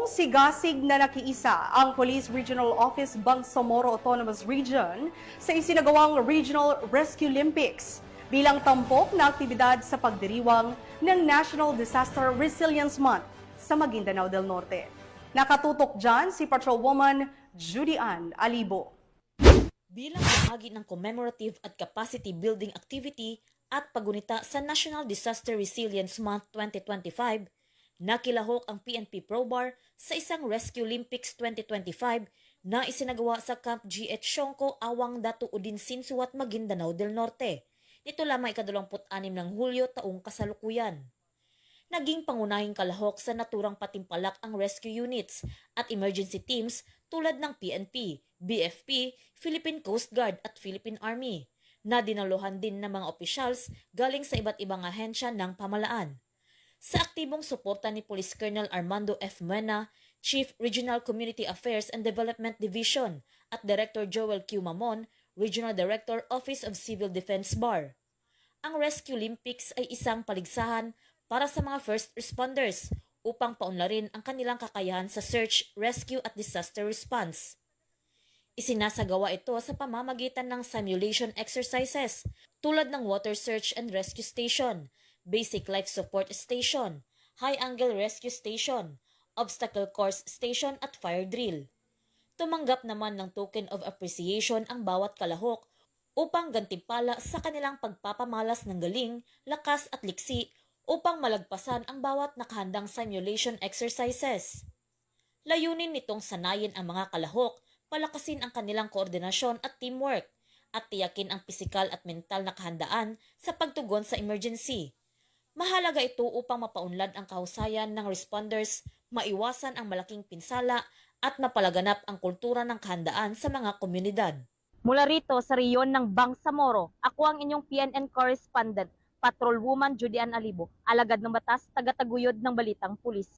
Buong sigasig na nakiisa ang Police Regional Office Bangsamoro Autonomous Region sa isinagawang Regional Rescue Olympics bilang tampok na aktibidad sa pagdiriwang ng National Disaster Resilience Month sa Maguindanao del Norte. Nakatutok dyan si Patrolwoman Judy Ann Alibo. Bilang bahagi ng commemorative at capacity building activity at pagunita sa National Disaster Resilience Month 2025, nakilahok ang PNP ProBar sa isang Rescue Olympics 2025 na isinagawa sa Camp G.H. Sionco, Awang Datu Udin Sinsuat, Maguindanao del Norte. Nito lamang ika-26 ng Hulyo taong kasalukuyan. Naging pangunahing kalahok sa naturang patimpalak ang rescue units at emergency teams tulad ng PNP, BFP, Philippine Coast Guard at Philippine Army, na dinaluhan din ng mga opisyals galing sa iba't ibang ahensya ng pamalaan. Sa aktibong suporta ni Police Colonel Armando F. Mena, Chief Regional Community Affairs and Development Division, at Director Joel Q. Mamon, Regional Director, Office of Civil Defense BAR. Ang Rescue Olympics ay isang paligsahan para sa mga first responders upang paunlarin ang kanilang kakayahan sa search, rescue at disaster response. Isinasagawa ito sa pamamagitan ng simulation exercises tulad ng Water Search and Rescue Station, Basic Life Support Station, High Angle Rescue Station, Obstacle Course Station at Fire Drill. Tumanggap naman ng token of appreciation ang bawat kalahok upang gantimpala sa kanilang pagpapamalas ng galing, lakas at liksi upang malagpasan ang bawat nakahandang simulation exercises. Layunin nitong sanayin ang mga kalahok, palakasin ang kanilang koordinasyon at teamwork, at tiyakin ang pisikal at mental na kahandaan sa pagtugon sa emergency. Mahalaga ito upang mapaunlad ang kahusayan ng responders, maiwasan ang malaking pinsala at mapalaganap ang kultura ng kahandaan sa mga komunidad. Mula rito sa reyon ng Bangsamoro, ako ang inyong PNN correspondent, Patrolwoman Judy Ann Alibo, alagad ng batas, tagataguyod ng Balitang Pulis.